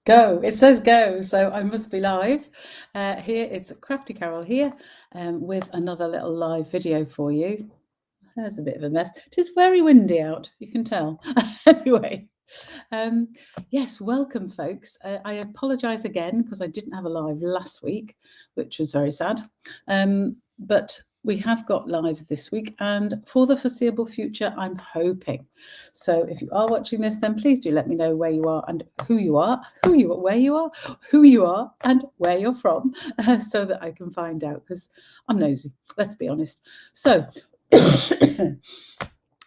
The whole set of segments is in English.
Go. It says go, so I must be live. Here it's Crafty Carol here with another little live video for you. There's a bit of a mess. It is very windy out, you can tell. Anyway, yes, welcome, folks. I apologise again because I didn't have a live last week, which was very sad. But we have got lives this week, and for the foreseeable future, I'm hoping. So if you are watching this, then please do let me know where you are and who you are, where you are, who you are, and where you're from, so that I can find out, because I'm nosy, let's be honest. So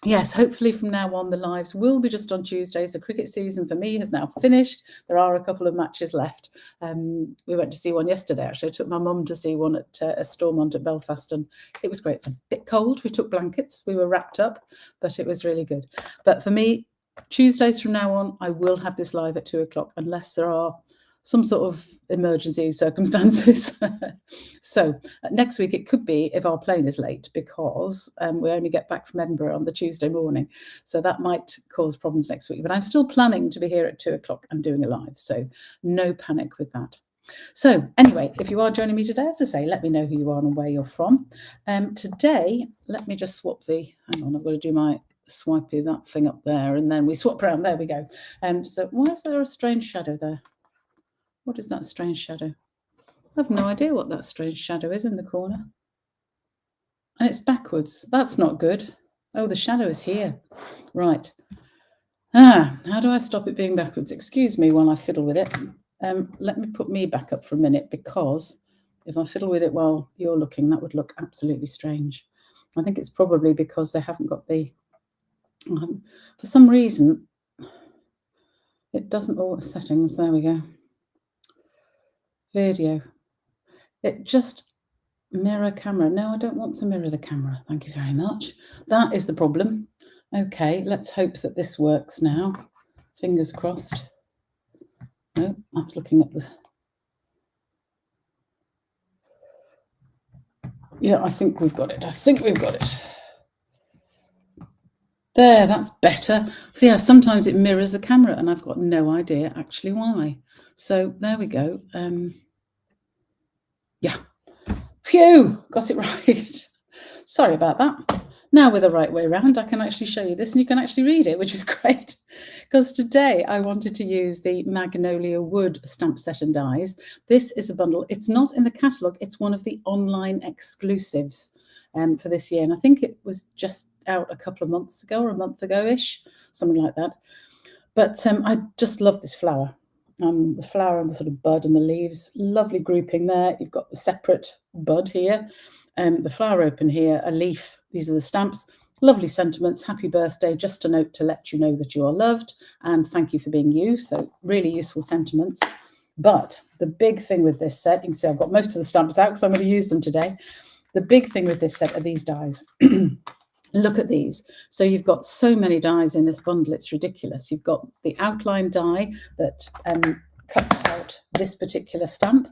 yes, hopefully from now on the lives will be just on Tuesdays. The cricket season for me has now finished. There are a couple of matches left. We went to see one yesterday, actually. I took my mum to see one at a Stormont at Belfast, and it was great fun. A bit cold, we took blankets, we were wrapped up, but it was really good. But for me, Tuesdays from now on, I will have this live at 2 o'clock, unless there are some sort of emergency circumstances. So next week it could be if our plane is late, because we only get back from Edinburgh on the Tuesday morning. So that might cause problems next week. But I'm still planning to be here at 2 o'clock and doing a live. So no panic with that. So anyway, if you are joining me today, as I say, let me know who you are and where you're from. Today, let me just swap the, hang on, I've got to do my swipey that thing up there, and then we swap around. There we go. So why is there a strange shadow there? What is that strange shadow? I have no idea what that strange shadow is in the corner. And it's backwards. That's not good. Oh, the shadow is here. Right. How do I stop it being backwards? Excuse me while I fiddle with it. Let me put me back up for a minute, because if I fiddle with it while you're looking, that would look absolutely strange. I think it's probably because they haven't got the... for some reason, it doesn't all... Settings, there we go. Video. It just mirror camera. No, I don't want to mirror the camera. Thank you very much. That is the problem. Okay, let's hope that this works now. Fingers crossed. No, that's looking at the... Yeah, I think we've got it. I think we've got it. There, that's better. So yeah, sometimes it mirrors the camera and I've got no idea actually why. So there we go. Yeah. Phew, got it right. Sorry about that. Now with the right way around, I can actually show you this and you can actually read it, which is great. Because today I wanted to use the Magnolia Wood stamp set and dies. This is a bundle. It's not in the catalogue. It's one of the online exclusives for this year. And I think it was just out a couple of months ago, or a month ago-ish, something like that. But I just love this flower. The flower and the sort of bud and the leaves, lovely grouping there. You've got the separate bud here, the flower open here, a leaf. These are the stamps. Lovely sentiments. Happy birthday, just a note to let you know that you are loved, and thank you for being you. So really useful sentiments. But the big thing with this set, you can see I've got most of the stamps out because I'm going to use them today. The big thing with this set are these dies. Look at these. So you've got so many dies in this bundle, it's ridiculous. You've got the outline die that cuts out this particular stamp.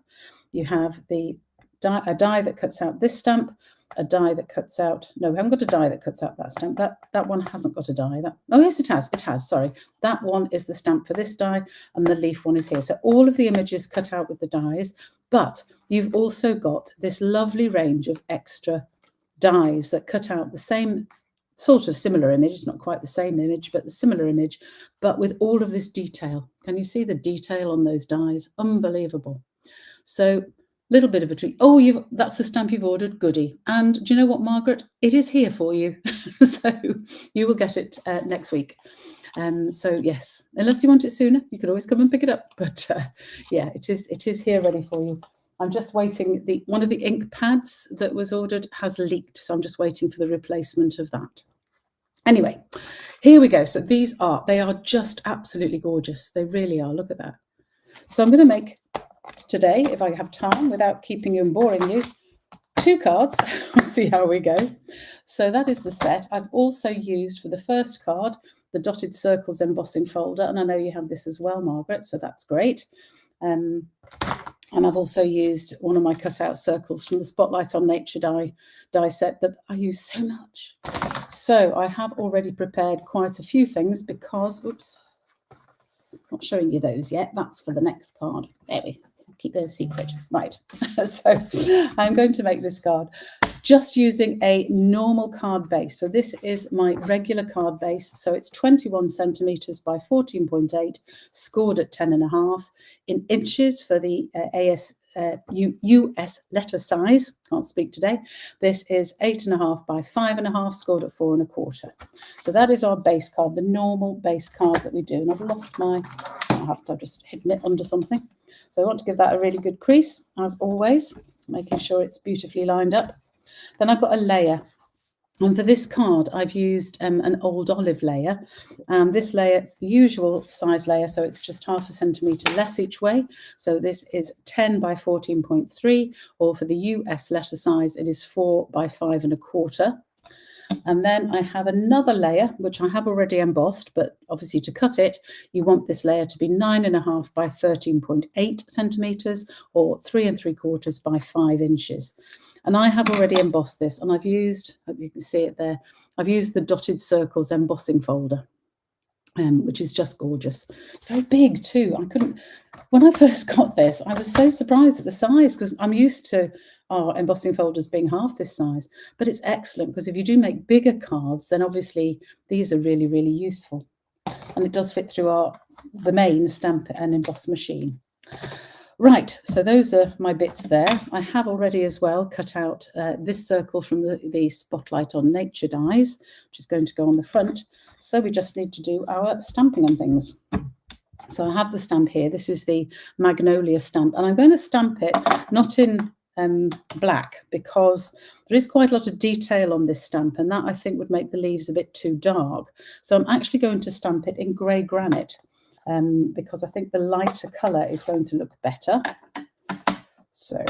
You have a die that cuts out this stamp, a die that cuts out... No, we haven't got a die that cuts out that stamp. That one hasn't got a die. Oh, yes, it has. It has, sorry. That one is the stamp for this die, and the leaf one is here. So all of the images cut out with the dies, but you've also got this lovely range of extra dies that cut out the same sort of similar image. It's not quite the same image, but the similar image, but with all of this detail. Can you see the detail on those dies? Unbelievable. So little bit of a treat. Oh, that's the stamp you've ordered. Goody. And do you know what, Margaret? It is here for you. So you will get it next week. So yes, unless you want it sooner, you could always come and pick it up. But yeah, it is here ready for you. I'm just waiting. One of the ink pads that was ordered has leaked, so I'm just waiting for the replacement of that. Anyway, here we go. So they are just absolutely gorgeous. They really are. Look at that. So I'm going to make today, if I have time, without keeping you and boring you, 2 cards. We'll see how we go. So that is the set. I've also used for the first card the dotted circles embossing folder, and I know you have this as well, Margaret, so that's great. And I've also used one of my cutout circles from the Spotlight on Nature die set that I use so much. So I have already prepared quite a few things because, oops, Not showing you those yet. That's for the next card. There we keep those secret. Right. So I'm going to make this card just using a normal card base. So this is my regular card base. So it's 21 centimeters by 14.8, scored at 10.5 in inches for the US letter size. Can't speak today. This is 8.5 by 5.5, scored at 4.25. So that is our base card, the normal base card that we do. And I've lost my, I've just hidden it under something. So I want to give that a really good crease, as always, making sure it's beautifully lined up. Then I've got a layer. And for this card, I've used an old olive layer. This layer, it's the usual size layer, so it's just 0.5 centimetre less each way. So this is 10 by 14.3, or for the US letter size, it is 4 by 5.25. And then I have another layer, which I have already embossed, but obviously to cut it, you want this layer to be 9.5 by 13.8 centimetres, or 3.75 by 5 inches. And I have already embossed this, and I've used, hope you can see it there, I've used the Dotted Circles embossing folder, which is just gorgeous. Very big too. I couldn't, when I first got this, I was so surprised at the size, because I'm used to our embossing folders being half this size. But it's excellent, because if you do make bigger cards, then obviously these are really, really useful. And it does fit through the main stamp and emboss machine. Right, so those are my bits there. I have already as well cut out this circle from the Spotlight on Nature dies, which is going to go on the front. So we just need to do our stamping and things. So I have the stamp here. This is the Magnolia stamp, and I'm going to stamp it not in black, because there is quite a lot of detail on this stamp, and that I think would make the leaves a bit too dark. So I'm actually going to stamp it in grey granite. Because I think the lighter colour is going to look better. So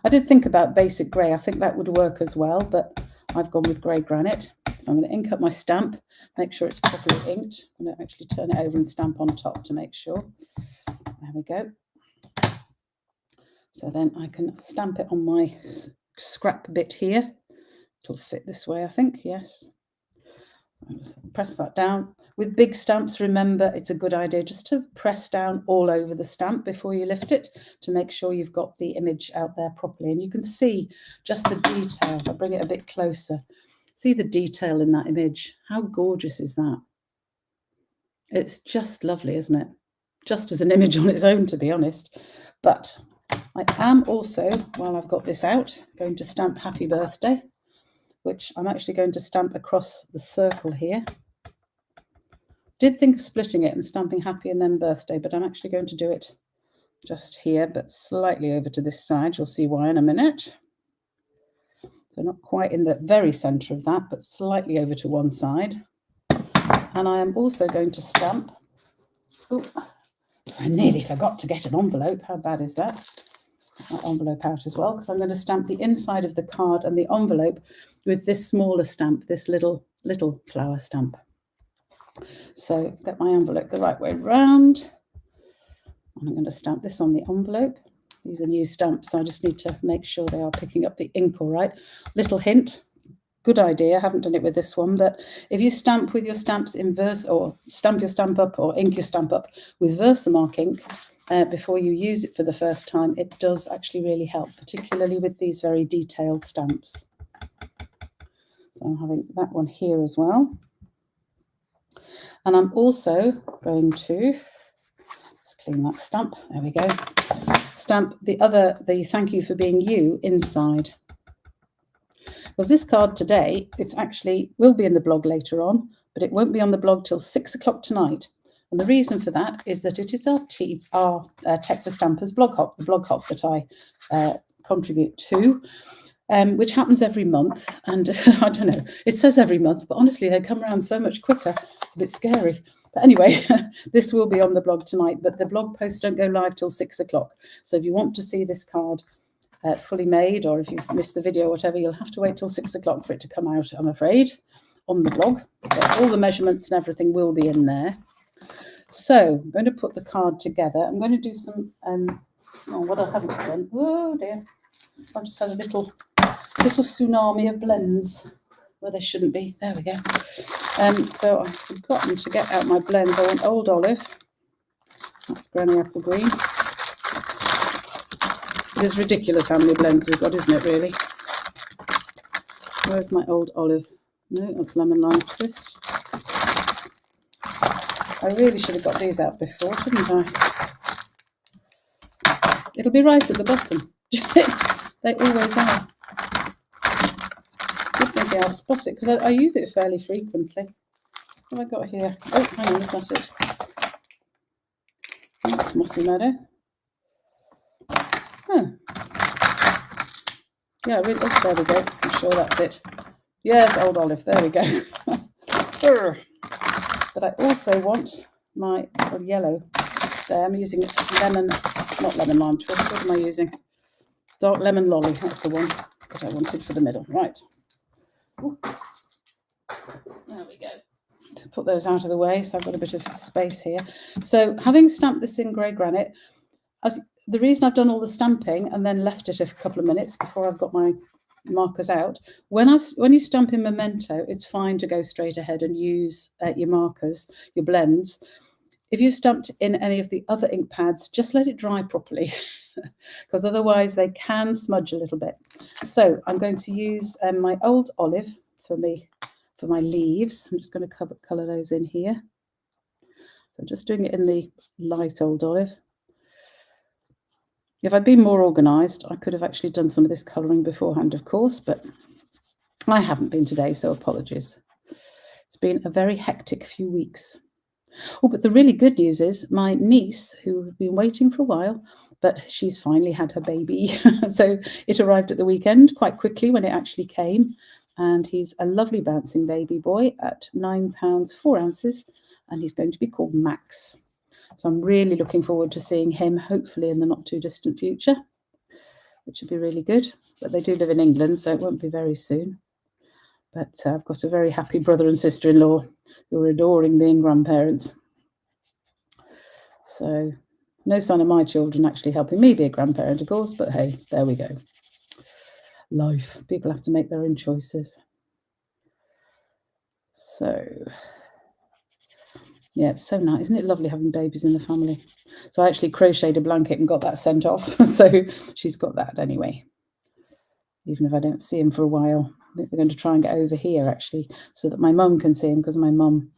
I did think about basic grey. I think that would work as well, but I've gone with grey granite. So I'm going to ink up my stamp, make sure it's properly inked. I'm going to actually turn it over and stamp on top to make sure. There we go. So then I can stamp it on my scrap bit here. It'll fit this way, I think, yes. So just press that down. With big stamps, remember, it's a good idea just to press down all over the stamp before you lift it to make sure you've got the image out there properly. And you can see just the detail. If I bring it a bit closer, see the detail in that image. How gorgeous is that? It's just lovely, isn't it? Just as an image on its own, to be honest. But I am also, while I've got this out, going to stamp Happy Birthday, which I'm actually going to stamp across the circle here. Did think of splitting it and stamping Happy and then Birthday, but I'm actually going to do it just here, but slightly over to this side. You'll see why in a minute. So not quite in the very centre of that, but slightly over to one side. And I am also going to stamp, oh, I nearly forgot to get an envelope. How bad is that? That envelope out as well, because I'm going to stamp the inside of the card and the envelope with this smaller stamp, this little flower stamp. So get my envelope the right way round, and I'm going to stamp this on the envelope. These are new stamps, so I just need to make sure they are picking up the ink all right. Little hint, good idea, I haven't done it with this one, but if you stamp with your stamps in or stamp your stamp up or ink your stamp up with Versamark ink before you use it for the first time, it does actually really help, particularly with these very detailed stamps. So I'm having that one here as well. And I'm also going to just clean that stamp. There we go. Stamp the thank you for being you inside. Because this card today, it's actually will be in the blog later on, but it won't be on the blog till 6 o'clock tonight. And the reason for that is that it is our Tech for Stampers blog hop, the blog hop that I contribute to. Which happens every month, and I don't know, it says every month, but honestly they come around so much quicker, it's a bit scary. But anyway, this will be on the blog tonight, but the blog posts don't go live till 6 o'clock. So if you want to see this card fully made, or if you've missed the video or whatever, you'll have to wait till 6 o'clock for it to come out, I'm afraid, on the blog. But all the measurements and everything will be in there. So I'm going to put the card together. I'm going to do some, what I haven't done, oh dear, I've just had a little tsunami of blends where they shouldn't be. There we go. So I've forgotten to get out my blends. I want Old Olive. That's Granny Apple Green. It is ridiculous how many blends we've got, isn't it, really? Where's my old olive? No, that's lemon lime twist. I really should have got these out before, shouldn't I? It'll be right at the bottom. They always are. Good thinking I'll spot it, because I use it fairly frequently. What have I got here? Oh, hang on, is that it? That's Mossy Meadow. Oh. Yeah, really, oh, there we go. I'm sure that's it. Yes, old olive. There we go. But I also want my yellow. There, I'm using lemon, not lemon lime twist. What am I using? Dark lemon lolly. That's the one that I wanted for the middle. Right. Ooh. There we go. To put those out of the way, so I've got a bit of space here. So, having stamped this in grey granite, the reason I've done all the stamping and then left it a couple of minutes before I've got my markers out, when you stamp in Memento, it's fine to go straight ahead and use your markers, your blends. If you stamped in any of the other ink pads, just let it dry properly, because otherwise they can smudge a little bit. So I'm going to use my old olive for my leaves. I'm just going to colour those in here. So just doing it in the light old olive. If I'd been more organised, I could have actually done some of this colouring beforehand, of course, but I haven't been today, so apologies. It's been a very hectic few weeks. Oh, but the really good news is my niece, who has been waiting for a while, but she's finally had her baby. So it arrived at the weekend quite quickly when it actually came. And he's a lovely bouncing baby boy at £9 4 ounces, and he's going to be called Max. So I'm really looking forward to seeing him, hopefully in the not too distant future, which would be really good. But they do live in England, so it won't be very soon. But I've got a very happy brother and sister-in-law who are adoring being grandparents. So no sign of my children actually helping me be a grandparent, of course, but hey, there we go. Life. People have to make their own choices. So yeah, it's so nice. Isn't it lovely having babies in the family? So I actually crocheted a blanket and got that sent off. So she's got that anyway. Even if I don't see him for a while. I think they're going to try and get over here, actually, so that my mum can see him, because my mum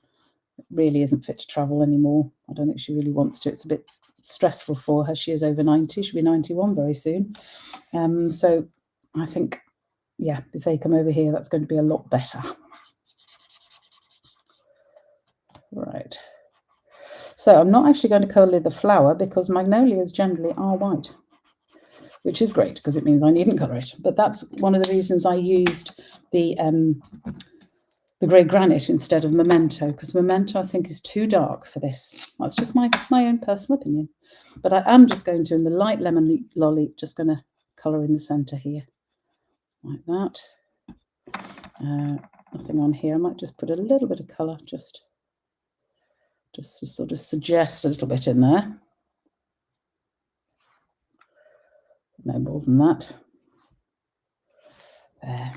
really isn't fit to travel anymore. I don't think she really wants to. It's a bit stressful for her. She is over 90. She'll be 91 very soon. So I think, yeah, if they come over here, that's going to be a lot better. Right. So I'm not actually going to colour the flower, because magnolias generally are white, which is great because it means I needn't colour it. But that's one of the reasons I used the grey granite instead of Memento, because Memento I think is too dark for this. That's just my own personal opinion. But I am just going to, in the light lemon lolly, just going to colour in the centre here, like that. Nothing on here. I might just put a little bit of colour, just to sort of suggest a little bit in there. No more than that. There.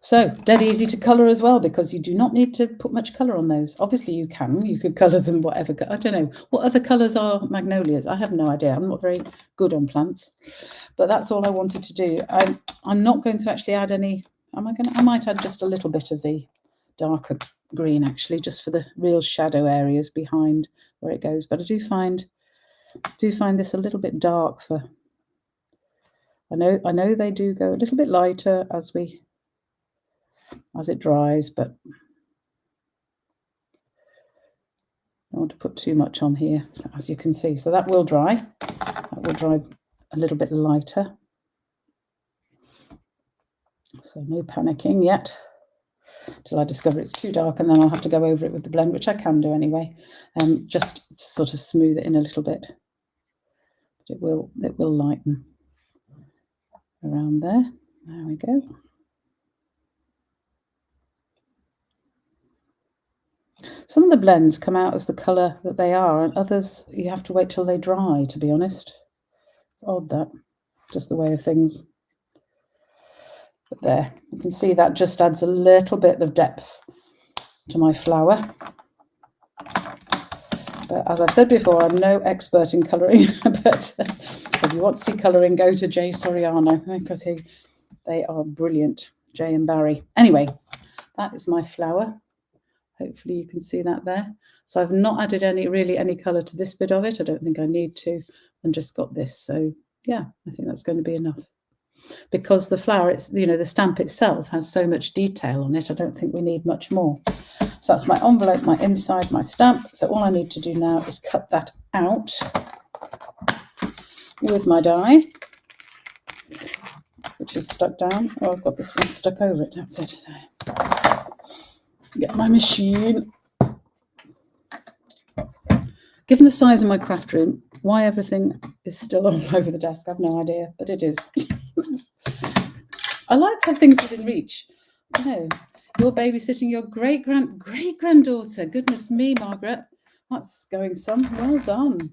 So dead easy to colour as well, because you do not need to put much colour on those. Obviously you could colour them whatever. I don't know what other colours are magnolias. I have no idea. I'm not very good on plants, but that's all I wanted to do. I'm not going to actually add any. I might add just a little bit of the darker green, actually, just for the real shadow areas behind where it goes. But I do find this a little bit dark for. I know they do go a little bit lighter as it dries, but I don't want to put too much on here, as you can see. So that will dry. That will dry a little bit lighter. So no panicking yet, till I discover it's too dark, and then I'll have to go over it with the blend, which I can do anyway, just to sort of smooth it in a little bit. But it will lighten around there. There we go. Some of the blends come out as the colour that they are, and others you have to wait till they dry, to be honest. It's odd, that. Just the way of things. But there, you can see that just adds a little bit of depth to my flower. But as I've said before, I'm no expert in colouring, but if you want to see colouring, go to Jay Soriano, because they are brilliant, Jay and Barry. Anyway, that is my flower. Hopefully you can see that there. So I've not added any colour to this bit of it. I don't think I need to, and just got this. So yeah, I think that's going to be enough. Because the flower, it's, you know, the stamp itself has so much detail on it, I don't think we need much more. So that's my envelope, my inside, my stamp. So all I need to do now is cut that out with my die, which is stuck down. Oh, I've got this one stuck over it. That's it. There. Get my machine. Given the size of my craft room, why everything is still all over the desk, I've no idea, but it is. I like to have things within reach. I know. You're babysitting your great-granddaughter. Goodness me, Margaret. That's going some. Well done.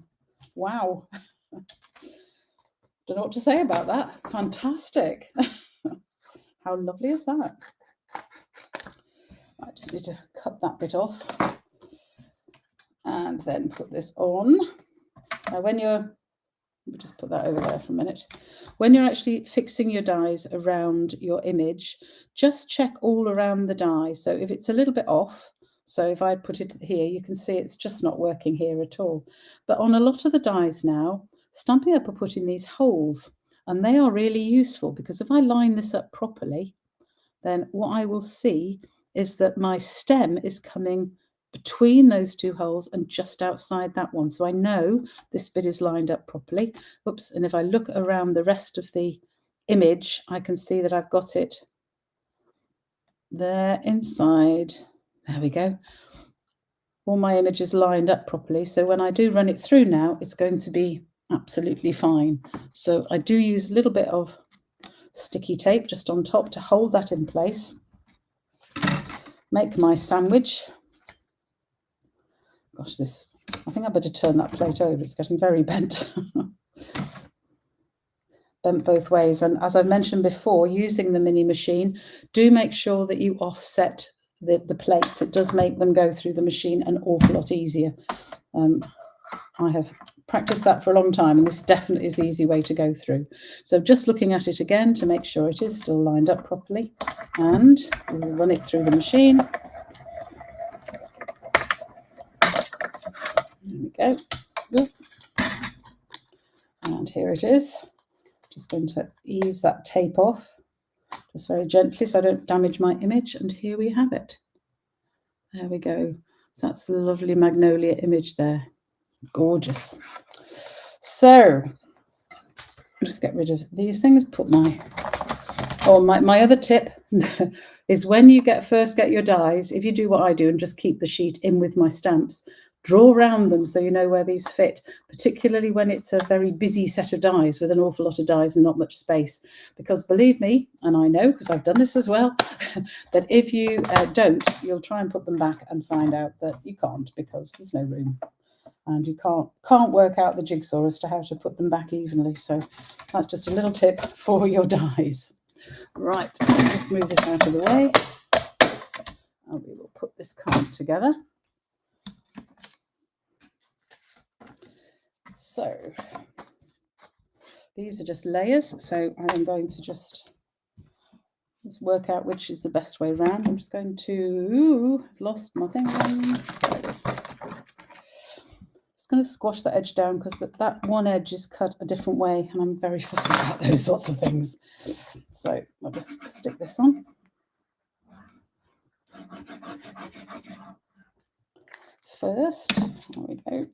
Wow. Don't know what to say about that. Fantastic. How lovely is that? I just need to cut that bit off and then put this on. Now when you're, we'll just put that over there for a minute. When you're actually fixing your dies around your image, just check all around the die. So if it's a little bit off, so if I put it here, you can see it's just not working here at all. But on a lot of the dies now, Stampin' Up are putting these holes, and they are really useful, because if I line this up properly, then what I will see is that my stem is coming between those two holes and just outside that one. So I know this bit is lined up properly. Oops, and if I look around the rest of the image, I can see that I've got it there inside. There we go. All my image is lined up properly. So when I do run it through now, it's going to be absolutely fine. So I do use a little bit of sticky tape just on top to hold that in place. Make my sandwich. Gosh, this, I think I better turn that plate over. It's getting very bent. Bent both ways. And as I've mentioned before, using the mini machine, do make sure that you offset the plates. It does make them go through the machine an awful lot easier. I have practiced that for a long time, and this definitely is the easy way to go through. So just looking at it again to make sure it is still lined up properly, and we'll run it through the machine. There we go. Ooh. And here it is. Just going to ease that tape off, just very gently so I don't damage my image. And here we have it. There we go. So that's the lovely Magnolia image there. Gorgeous. So I'll just get rid of these things. Put my other tip is when you first get your dies, if you do what I do and just keep the sheet in with my stamps, draw around them so you know where these fit, particularly when it's a very busy set of dies with an awful lot of dies and not much space. Because believe me, and I know because I've done this as well, that if you don't, you'll try and put them back and find out that you can't, because there's no room. And you can't work out the jigsaw as to how to put them back evenly. So that's just a little tip for your dies. Right, let's just move this out of the way. And we will put this card together. So these are just layers. So I'm going to just work out which is the best way around. I'm just going to, I've lost my thing. There it is. Just going to squash that edge down because that one edge is cut a different way, and I'm very fussy about those sorts of things. So I'll just stick this on. First, there we go.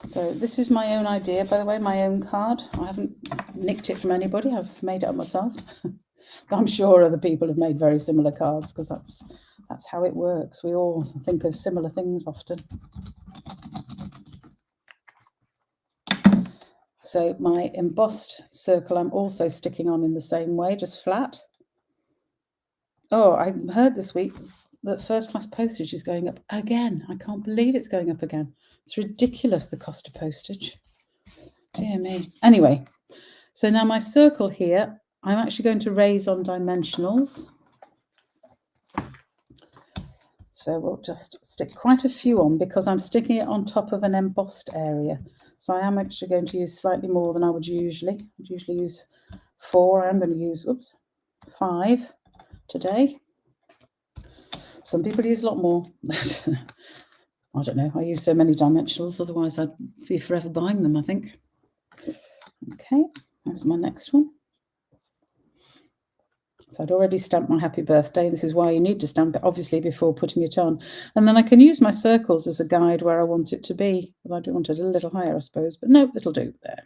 So this is my own idea, by the way, my own card. I haven't nicked it from anybody. I've made it up myself. I'm sure other people have made very similar cards, because that's how it works. We all think of similar things often. So my embossed circle I'm also sticking on in the same way, just flat. Oh, I heard this week that first class postage is going up again. I can't believe it's going up again. It's ridiculous, the cost of postage. Dear me. Anyway, so now my circle here, I'm actually going to raise on dimensionals. So we'll just stick quite a few on because I'm sticking it on top of an embossed area. So I am actually going to use slightly more than I would usually. I'd usually use 4. I'm going to use, 5 today. Some people use a lot more. I don't know. I use so many dimensionals, otherwise I'd be forever buying them, I think. Okay, that's my next one. So I'd already stamped my happy birthday. This is why you need to stamp it, obviously, before putting it on. And then I can use my circles as a guide where I want it to be. Well, I do want it a little higher, I suppose, but no, it'll do there.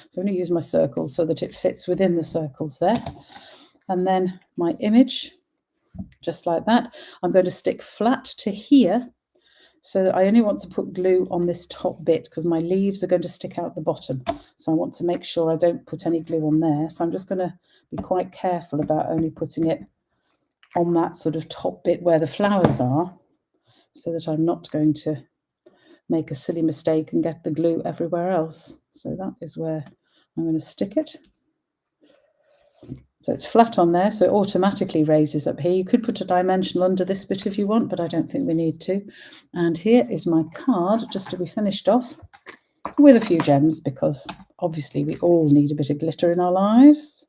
So I'm going to use my circles so that it fits within the circles there. And then my image, just like that. I'm going to stick flat to here so that I only want to put glue on this top bit because my leaves are going to stick out the bottom. So I want to make sure I don't put any glue on there. So I'm just going to be quite careful about only putting it on that sort of top bit where the flowers are, so that I'm not going to make a silly mistake and get the glue everywhere else. So that is where I'm going to stick it. So it's flat on there, so it automatically raises up here. You could put a dimensional under this bit if you want, but I don't think we need to. And here is my card, just to be finished off, with a few gems, because obviously we all need a bit of glitter in our lives.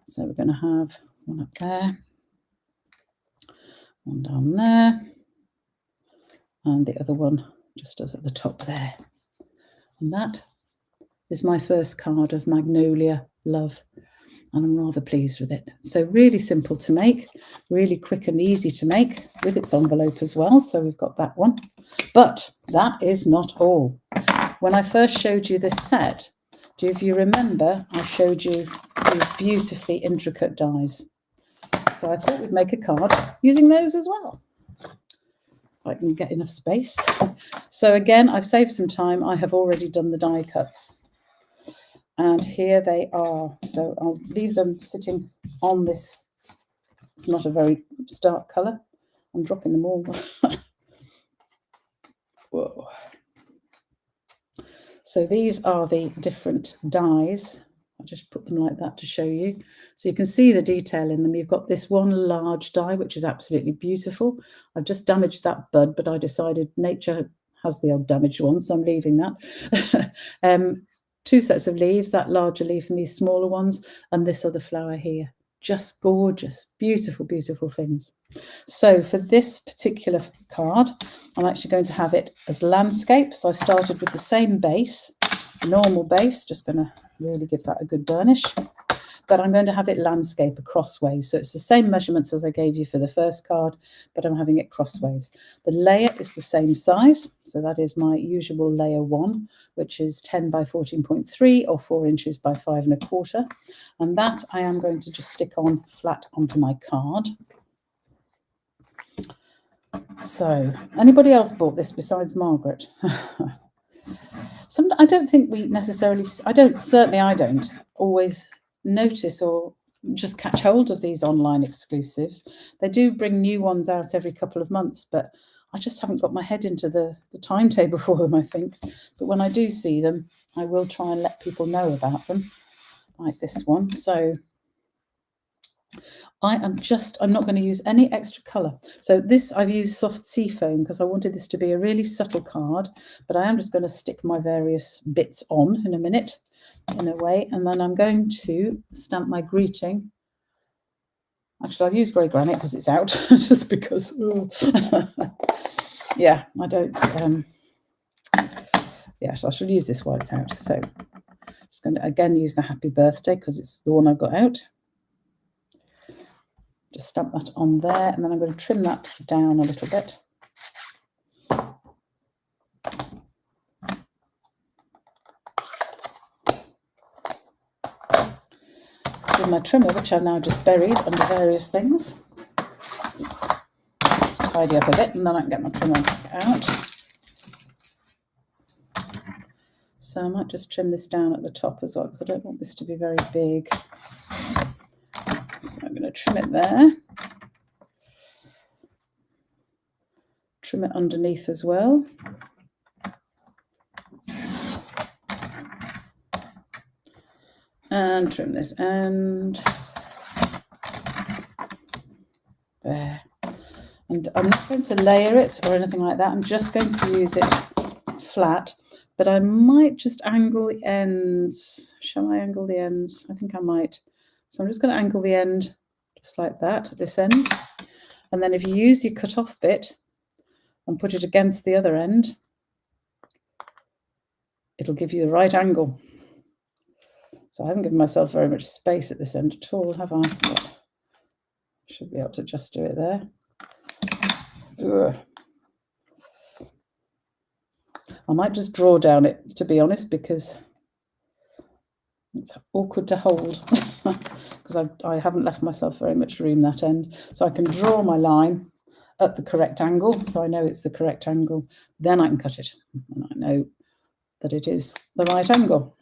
So we're going to have one up there, one down there, and the other one just at the top there. And that is my first card of Magnolia Love, and I'm rather pleased with it. So really simple to make, really quick and easy to make, with its envelope as well. So we've got that one. But that is not all. When I first showed you this set, if you remember, I showed you these beautifully intricate dies. So I thought we'd make a card using those as well. I can get enough space. So again, I've saved some time. I have already done the die cuts. And here they are. So I'll leave them sitting on this. It's not a very stark colour. I'm dropping them all. Whoa. So these are the different dies. I'll just put them like that to show you. So you can see the detail in them. You've got this one large die, which is absolutely beautiful. I've just damaged that bud, but I decided nature has the odd damaged one, so I'm leaving that. 2 sets of leaves, that larger leaf and these smaller ones, and this other flower here. Just gorgeous, beautiful, beautiful things. So for this particular card, I'm actually going to have it as landscape. So I started with the same base, normal base, just going to really give that a good burnish. But I'm going to have it landscape crossways. So it's the same measurements as I gave you for the first card, but I'm having it crossways. The layer is the same size. So that is my usual layer 1, which is 10 by 14.3 or 4 inches by 5 1/4. And that I am going to just stick on flat onto my card. So anybody else bought this besides Margaret? I don't think we necessarily, I don't always notice or just catch hold of these online exclusives. They do bring new ones out every couple of months, but I just haven't got my head into the timetable for them, I think. But when I do see them, I will try and let people know about them, like this one. So I'm not going to use any extra colour. So this, I've used soft sea foam because I wanted this to be a really subtle card, but I am just going to stick my various bits on in a minute, in a way, and then I'm going to stamp my greeting. Actually, I've used grey granite because it's out, just because. Yeah, I don't. So I should use this while it's out. So I'm just going to again use the happy birthday because it's the one I've got out. Just stamp that on there, and then I'm going to trim that down a little bit. With my trimmer, which I've now just buried under various things. Just tidy up a bit, and then I can get my trimmer out. So I might just trim this down at the top as well, because I don't want this to be very big. So I'm going to trim it there. Trim it underneath as well. And trim this end. There. And I'm not going to layer it or anything like that. I'm just going to use it flat, but I might just angle the ends. Shall I angle the ends? I think I might. So I'm just going to angle the end just like that, this end. And then if you use your cut off bit and put it against the other end, it'll give you the right angle. So I haven't given myself very much space at this end at all, have I? But should be able to just do it there. Ugh. I might just draw down it, to be honest, because it's awkward to hold because I haven't left myself very much room that end. So I can draw my line at the correct angle, so I know it's the correct angle. Then I can cut it, and I know that it is the right angle.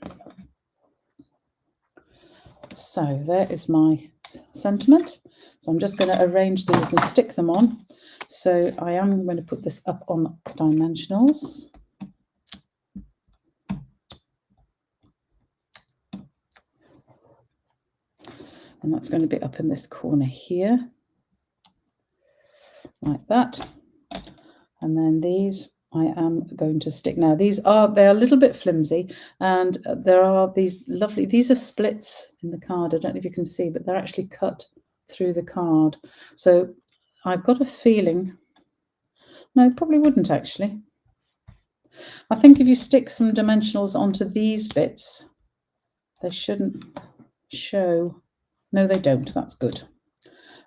So there is my sentiment. So I'm just going to arrange these and stick them on. So I am going to put this up on dimensionals. And that's going to be up in this corner here, like that. And then these I am going to stick. Now they're a little bit flimsy, and there are these lovely, these are splits in the card. I don't know if you can see, but they're actually cut through the card. So I've got a feeling, no, probably wouldn't actually. I think if you stick some dimensionals onto these bits, they shouldn't show. No, they don't. That's good.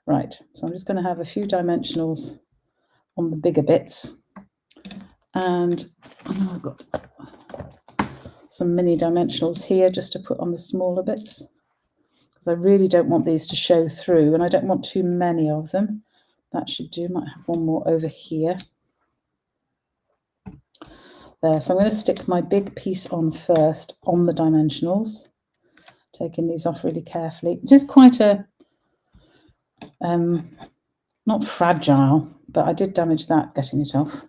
Right, so I'm just going to have a few dimensionals on the bigger bits, and I've got some mini dimensionals here just to put on the smaller bits, because I really don't want these to show through, and I don't want too many of them. That should do. Might have one more over here. There, so I'm going to stick my big piece on first on the dimensionals, taking these off really carefully. It is quite a not fragile, but I did damage that getting it off.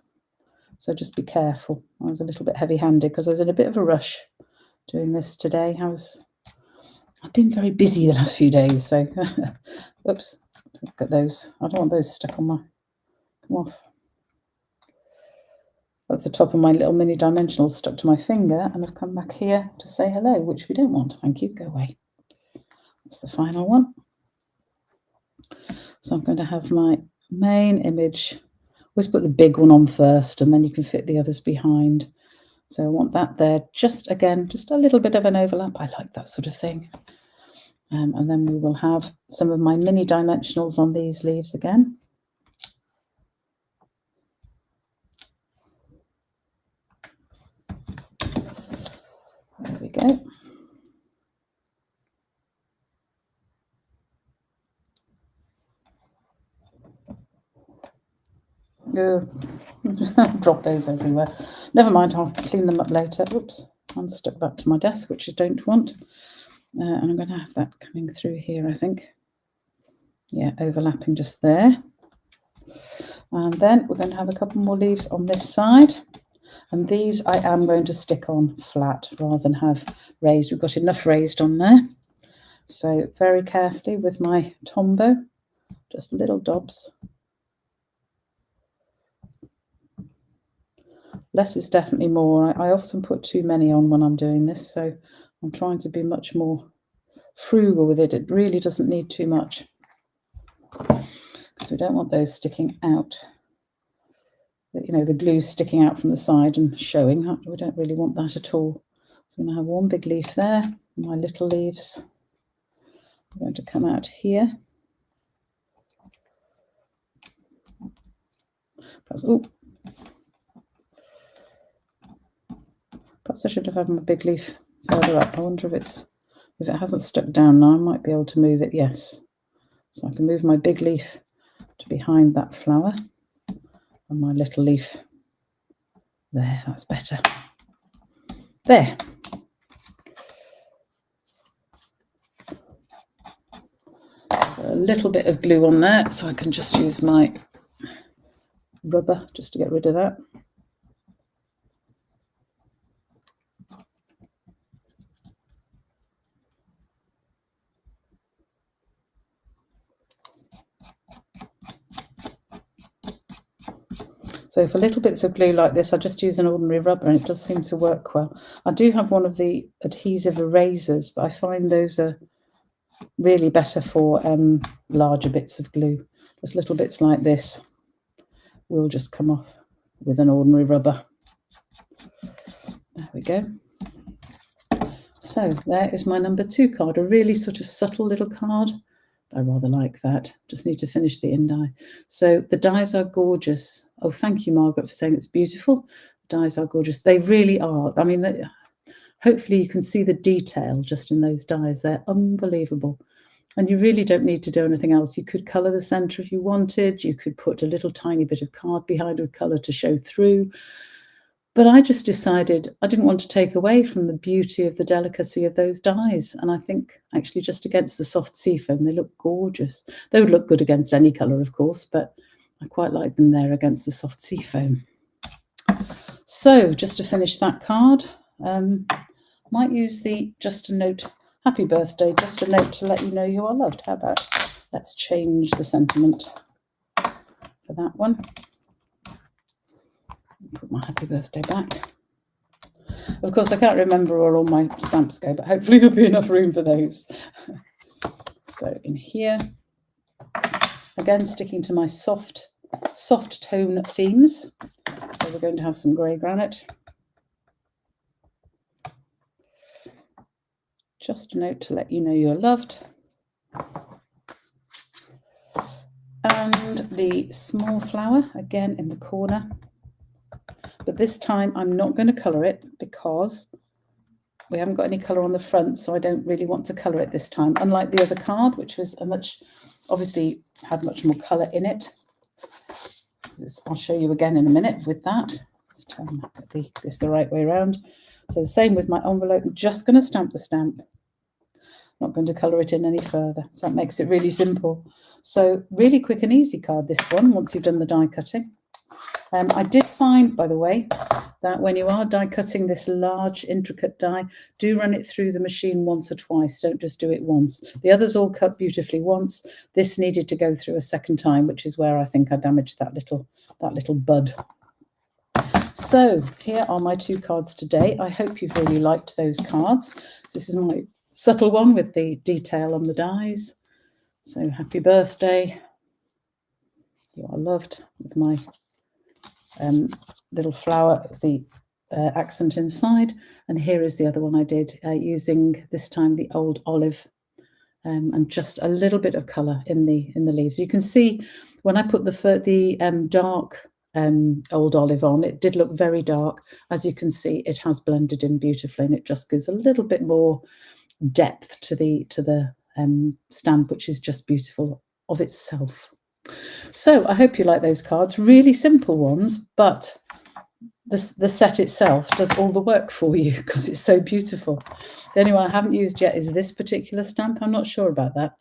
So just be careful. I was a little bit heavy-handed because I was in a bit of a rush doing this today. I've been very busy the last few days, so oops, look at those. I don't want those stuck on my, come off. That's the top of my little mini dimensionals stuck to my finger, and I've come back here to say hello, which we don't want. Thank you, go away. That's the final one. So I'm going to have my main image. Always put the big one on first, and then you can fit the others behind. So I want that there, just again, just a little bit of an overlap. I like that sort of thing. And then we will have some of my mini dimensionals on these leaves again. There we go. Drop those everywhere. Never mind, I'll clean them up later. Oops, unstuck that to my desk, which I don't want. And I'm going to have that coming through here, I think. Yeah, overlapping just there. And then we're going to have a couple more leaves on this side. And these I am going to stick on flat rather than have raised. We've got enough raised on there. So very carefully with my Tombow, just little dobs. Less is definitely more. I often put too many on when I'm doing this, so I'm trying to be much more frugal with it. It really doesn't need too much, because we don't want those sticking out. You know, the glue sticking out from the side and showing. We don't really want that at all. So I'm going to have one big leaf there. My little leaves are going to come out here. Perhaps, perhaps I should have had my big leaf further up. I wonder if it hasn't stuck down now, I might be able to move it. Yes. So I can move my big leaf to behind that flower, and my little leaf there. That's better. There. A little bit of glue on there, so I can just use my rubber just to get rid of that. So for little bits of glue like this, I just use an ordinary rubber and it does seem to work well. I do have one of the adhesive erasers, but I find those are really better for larger bits of glue. Just little bits like this will just come off with an ordinary rubber. There we go. So there is my number 2 card, a really sort of subtle little card. I rather like that. Just need to finish the in-die. So the dies are gorgeous. Oh, thank you, Margaret, for saying it's beautiful. The dies are gorgeous. They really are. I mean, hopefully you can see the detail just in those dies. They're unbelievable. And you really don't need to do anything else. You could colour the centre if you wanted. You could put a little tiny bit of card behind with colour to show through. But I just decided I didn't want to take away from the beauty of the delicacy of those dies. And I think actually just against the soft seafoam, they look gorgeous. They would look good against any colour, of course, but I quite like them there against the soft seafoam. So just to finish that card, might use the just a note, happy birthday, just a note to let you know you are loved. How about let's change the sentiment for that one. Put my happy birthday back. Of course, I can't remember where all my stamps go, but hopefully there'll be enough room for those. So in here, again, sticking to my soft tone themes. So we're going to have some grey granite. Just a note to let you know you're loved. And the small flower, again in the corner. But this time I'm not going to colour it because we haven't got any colour on the front, so I don't really want to colour it this time. Unlike the other card, which was obviously had much more colour in it. I'll show you again in a minute with that. Let's turn this the right way around. So the same with my envelope. I'm just going to stamp the stamp. Not going to colour it in any further. So that makes it really simple. So really quick and easy card, this one, once you've done the die cutting. I did find, by the way, that when you are die cutting this large, intricate die, do run it through the machine once or twice. Don't just do it once. The others all cut beautifully once. This needed to go through a second time, which is where I think I damaged that little bud. So here are my 2 cards today. I hope you've really liked those cards. So this is my subtle one with the detail on the dies. So happy birthday. You are loved, with my little flower, the accent inside. And here is the other one I did using this time the old olive and just a little bit of colour in the leaves. You can see when I put the dark old olive on, it did look very dark. As you can see, it has blended in beautifully, and it just gives a little bit more depth to the stamp, which is just beautiful of itself. So I hope you like those cards. Really simple ones, but the set itself does all the work for you because it's so beautiful. The only one I haven't used yet is this particular stamp. I'm not sure about that.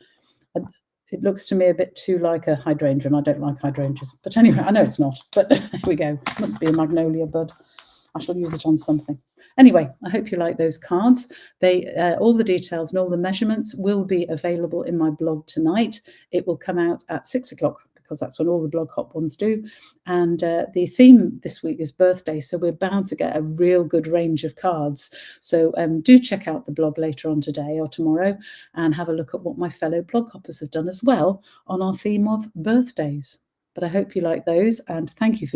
It looks to me a bit too like a hydrangea, and I don't like hydrangeas. But anyway, I know it's not, but here we go. Must be a magnolia bud. I shall use it on something. Anyway, I hope you like those cards. All the details and all the measurements will be available in my blog tonight. It will come out at 6 o'clock because that's when all the blog hop ones do. And the theme this week is birthday, so we're bound to get a real good range of cards. So do check out the blog later on today or tomorrow and have a look at what my fellow blog hoppers have done as well on our theme of birthdays. But I hope you like those, and thank you for